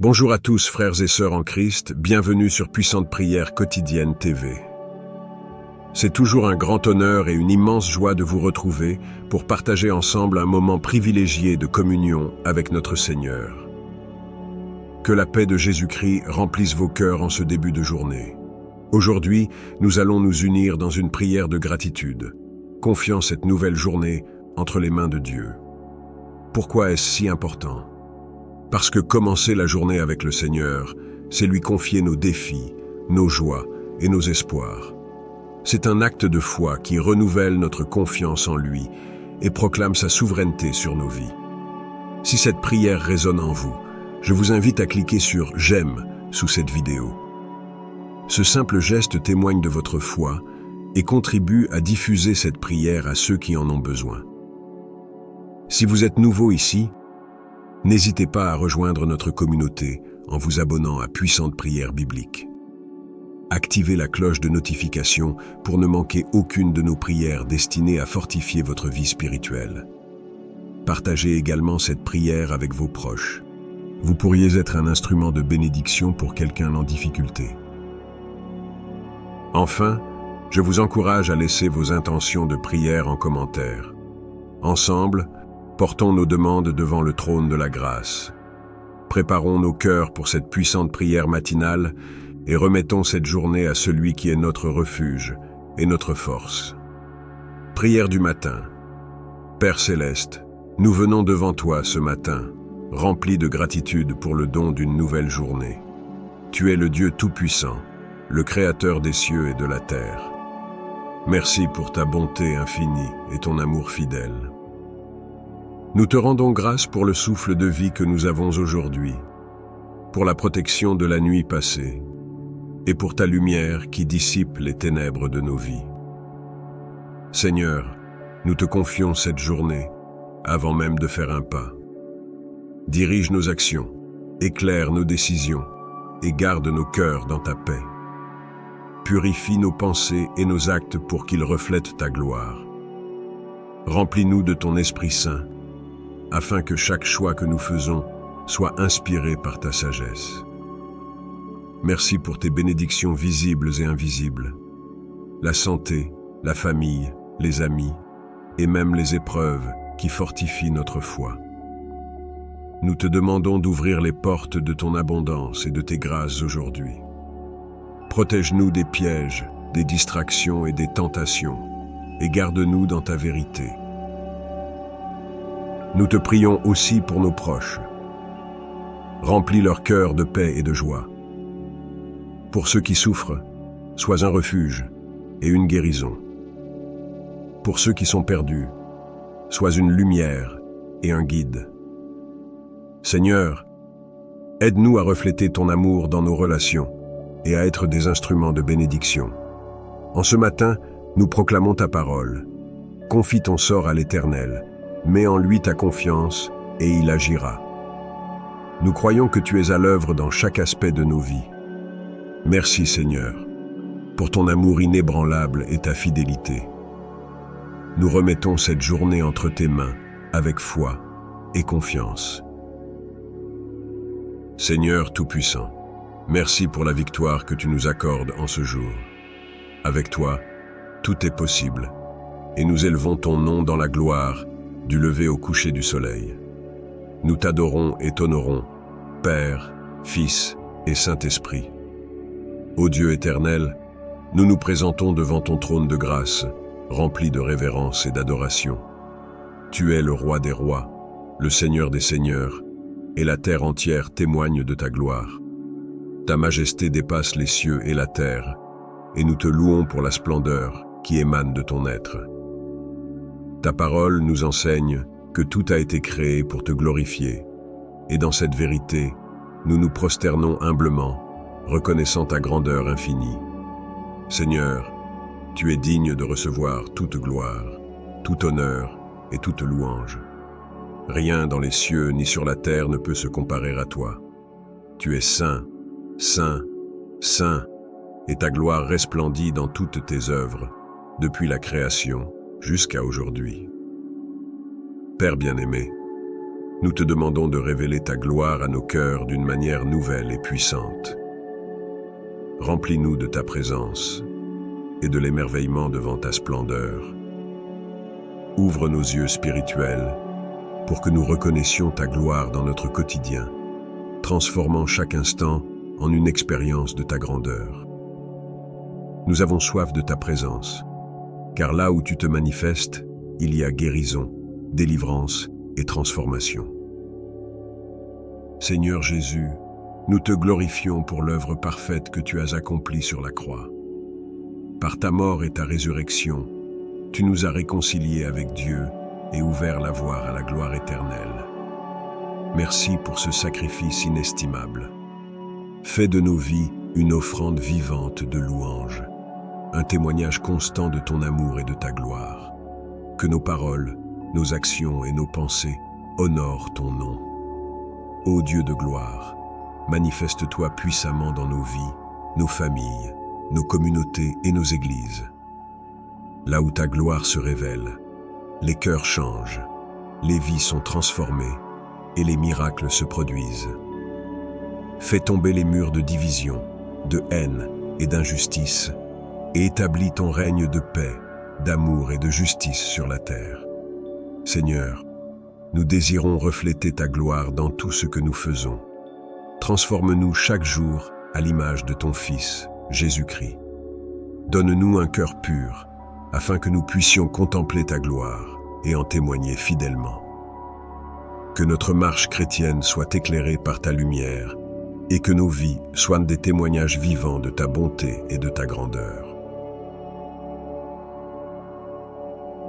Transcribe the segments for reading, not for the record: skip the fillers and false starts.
Bonjour à tous frères et sœurs en Christ, bienvenue sur Puissante Prière Quotidienne TV. C'est toujours un grand honneur et une immense joie de vous retrouver pour partager ensemble un moment privilégié de communion avec notre Seigneur. Que la paix de Jésus-Christ remplisse vos cœurs en ce début de journée. Aujourd'hui, nous allons nous unir dans une prière de gratitude, confiant cette nouvelle journée entre les mains de Dieu. Pourquoi est-ce si important ? Parce que commencer la journée avec le Seigneur, c'est lui confier nos défis, nos joies et nos espoirs. C'est un acte de foi qui renouvelle notre confiance en lui et proclame sa souveraineté sur nos vies. Si cette prière résonne en vous, je vous invite à cliquer sur « J'aime » sous cette vidéo. Ce simple geste témoigne de votre foi et contribue à diffuser cette prière à ceux qui en ont besoin. Si vous êtes nouveau ici, n'hésitez pas à rejoindre notre communauté en vous abonnant à Puissante Prière Biblique. Activez la cloche de notification pour ne manquer aucune de nos prières destinées à fortifier votre vie spirituelle. Partagez également cette prière avec vos proches. Vous pourriez être un instrument de bénédiction pour quelqu'un en difficulté. Enfin, je vous encourage à laisser vos intentions de prière en commentaire. Ensemble, portons nos demandes devant le trône de la grâce. Préparons nos cœurs pour cette puissante prière matinale et remettons cette journée à celui qui est notre refuge et notre force. Prière du matin. Père céleste, nous venons devant toi ce matin, remplis de gratitude pour le don d'une nouvelle journée. Tu es le Dieu Tout-Puissant, le Créateur des cieux et de la terre. Merci pour ta bonté infinie et ton amour fidèle. Nous te rendons grâce pour le souffle de vie que nous avons aujourd'hui, pour la protection de la nuit passée, et pour ta lumière qui dissipe les ténèbres de nos vies. Seigneur, nous te confions cette journée, avant même de faire un pas. Dirige nos actions, éclaire nos décisions, et garde nos cœurs dans ta paix. Purifie nos pensées et nos actes pour qu'ils reflètent ta gloire. Remplis-nous de ton Esprit Saint, afin que chaque choix que nous faisons soit inspiré par ta sagesse. Merci pour tes bénédictions visibles et invisibles, la santé, la famille, les amis, et même les épreuves qui fortifient notre foi. Nous te demandons d'ouvrir les portes de ton abondance et de tes grâces aujourd'hui. Protège-nous des pièges, des distractions et des tentations, et garde-nous dans ta vérité. Nous te prions aussi pour nos proches. Remplis leur cœur de paix et de joie. Pour ceux qui souffrent, sois un refuge et une guérison. Pour ceux qui sont perdus, sois une lumière et un guide. Seigneur, aide-nous à refléter ton amour dans nos relations et à être des instruments de bénédiction. En ce matin, nous proclamons ta parole. Confie ton sort à l'Éternel. Mets en lui ta confiance et il agira. Nous croyons que tu es à l'œuvre dans chaque aspect de nos vies. Merci Seigneur, pour ton amour inébranlable et ta fidélité. Nous remettons cette journée entre tes mains avec foi et confiance. Seigneur Tout-Puissant, merci pour la victoire que tu nous accordes en ce jour. Avec toi, tout est possible, et nous élevons ton nom dans la gloire du lever au coucher du soleil. Nous t'adorons et t'honorons, Père, Fils et Saint-Esprit. Ô Dieu éternel, nous nous présentons devant ton trône de grâce, rempli de révérence et d'adoration. Tu es le roi des rois, le Seigneur des seigneurs, et la terre entière témoigne de ta gloire. Ta majesté dépasse les cieux et la terre, et nous te louons pour la splendeur qui émane de ton être. Ta parole nous enseigne que tout a été créé pour te glorifier, et dans cette vérité, nous nous prosternons humblement, reconnaissant ta grandeur infinie. Seigneur, tu es digne de recevoir toute gloire, tout honneur et toute louange. Rien dans les cieux ni sur la terre ne peut se comparer à toi. Tu es saint, saint, saint, et ta gloire resplendit dans toutes tes œuvres, depuis la création jusqu'à aujourd'hui. Père bien-aimé, nous te demandons de révéler ta gloire à nos cœurs d'une manière nouvelle et puissante. Remplis-nous de ta présence et de l'émerveillement devant ta splendeur. Ouvre nos yeux spirituels pour que nous reconnaissions ta gloire dans notre quotidien, transformant chaque instant en une expérience de ta grandeur. Nous avons soif de ta présence, car là où tu te manifestes, il y a guérison, délivrance et transformation. Seigneur Jésus, nous te glorifions pour l'œuvre parfaite que tu as accomplie sur la croix. Par ta mort et ta résurrection, tu nous as réconciliés avec Dieu et ouvert la voie à la gloire éternelle. Merci pour ce sacrifice inestimable. Fais de nos vies une offrande vivante de louange, un témoignage constant de ton amour et de ta gloire. Que nos paroles, nos actions et nos pensées honorent ton nom. Ô Dieu de gloire, manifeste-toi puissamment dans nos vies, nos familles, nos communautés et nos églises. Là où ta gloire se révèle, les cœurs changent, les vies sont transformées et les miracles se produisent. Fais tomber les murs de division, de haine et d'injustice et établis ton règne de paix, d'amour et de justice sur la terre. Seigneur, nous désirons refléter ta gloire dans tout ce que nous faisons. Transforme-nous chaque jour à l'image de ton Fils, Jésus-Christ. Donne-nous un cœur pur, afin que nous puissions contempler ta gloire et en témoigner fidèlement. Que notre marche chrétienne soit éclairée par ta lumière et que nos vies soient des témoignages vivants de ta bonté et de ta grandeur.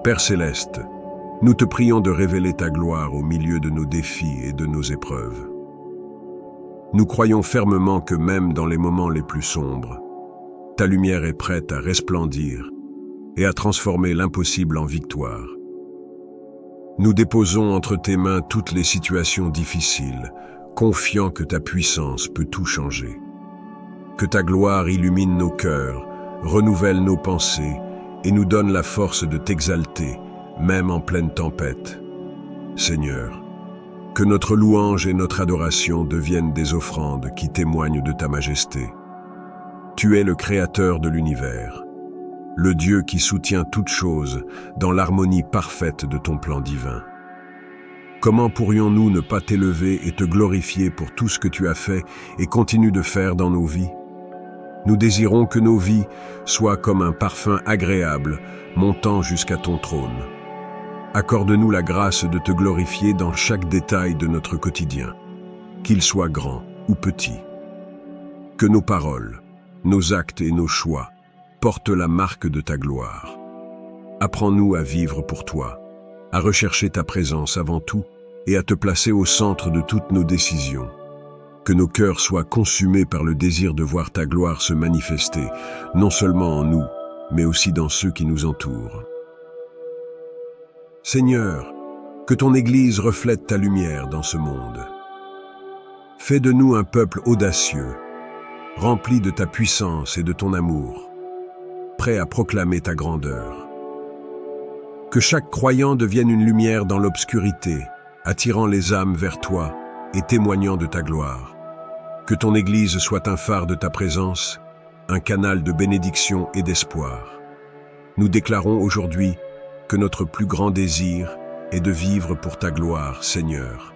Père céleste, nous te prions de révéler ta gloire au milieu de nos défis et de nos épreuves. Nous croyons fermement que même dans les moments les plus sombres, ta lumière est prête à resplendir et à transformer l'impossible en victoire. Nous déposons entre tes mains toutes les situations difficiles, confiants que ta puissance peut tout changer. Que ta gloire illumine nos cœurs, renouvelle nos pensées et nous donne la force de t'exalter, même en pleine tempête. Seigneur, que notre louange et notre adoration deviennent des offrandes qui témoignent de ta majesté. Tu es le Créateur de l'univers, le Dieu qui soutient toutes choses dans l'harmonie parfaite de ton plan divin. Comment pourrions-nous ne pas t'élever et te glorifier pour tout ce que tu as fait et continues de faire dans nos vies? Nous désirons que nos vies soient comme un parfum agréable montant jusqu'à ton trône. Accorde-nous la grâce de te glorifier dans chaque détail de notre quotidien, qu'il soit grand ou petit. Que nos paroles, nos actes et nos choix portent la marque de ta gloire. Apprends-nous à vivre pour toi, à rechercher ta présence avant tout et à te placer au centre de toutes nos décisions. Que nos cœurs soient consumés par le désir de voir ta gloire se manifester, non seulement en nous, mais aussi dans ceux qui nous entourent. Seigneur, que ton Église reflète ta lumière dans ce monde. Fais de nous un peuple audacieux, rempli de ta puissance et de ton amour, prêt à proclamer ta grandeur. Que chaque croyant devienne une lumière dans l'obscurité, attirant les âmes vers toi et témoignant de ta gloire. Que ton Église soit un phare de ta présence, un canal de bénédiction et d'espoir. Nous déclarons aujourd'hui que notre plus grand désir est de vivre pour ta gloire, Seigneur,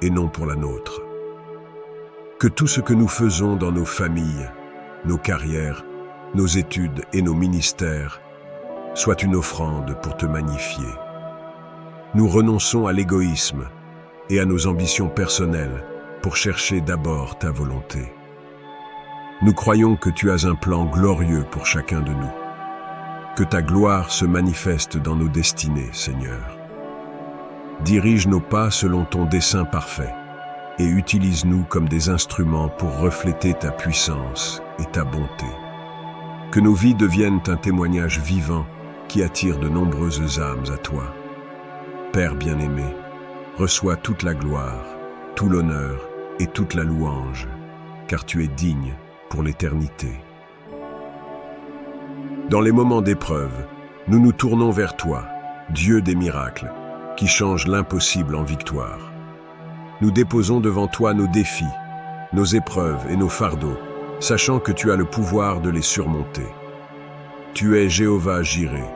et non pour la nôtre. Que tout ce que nous faisons dans nos familles, nos carrières, nos études et nos ministères soit une offrande pour te magnifier. Nous renonçons à l'égoïsme et à nos ambitions personnelles pour chercher d'abord ta volonté. Nous croyons que tu as un plan glorieux pour chacun de nous. Que ta gloire se manifeste dans nos destinées, Seigneur. Dirige nos pas selon ton dessein parfait et utilise-nous comme des instruments pour refléter ta puissance et ta bonté. Que nos vies deviennent un témoignage vivant qui attire de nombreuses âmes à toi. Père bien-aimé, reçois toute la gloire, tout l'honneur et toute la louange, car tu es digne pour l'éternité. Dans les moments d'épreuve, nous nous tournons vers toi, Dieu des miracles, qui change l'impossible en victoire. nous déposons devant toi nos défis, nos épreuves et nos fardeaux, sachant que tu as le pouvoir de les surmonter. Tu es Jéhovah Jireh,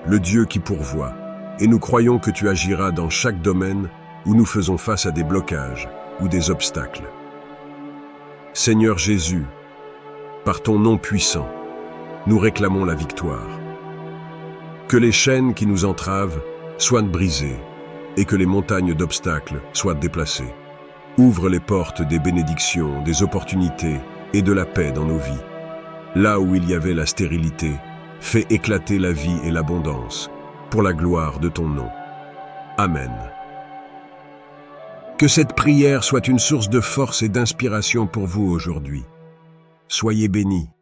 le Dieu qui pourvoit, et nous croyons que tu agiras dans chaque domaine où nous faisons face à des blocages ou des obstacles. Seigneur Jésus, par ton nom puissant, nous réclamons la victoire. Que les chaînes qui nous entravent soient brisées et que les montagnes d'obstacles soient déplacées. Ouvre les portes des bénédictions, des opportunités et de la paix dans nos vies. Là où il y avait la stérilité, fais éclater la vie et l'abondance, pour la gloire de ton nom. Amen. Que cette prière soit une source de force et d'inspiration pour vous aujourd'hui. Soyez bénis.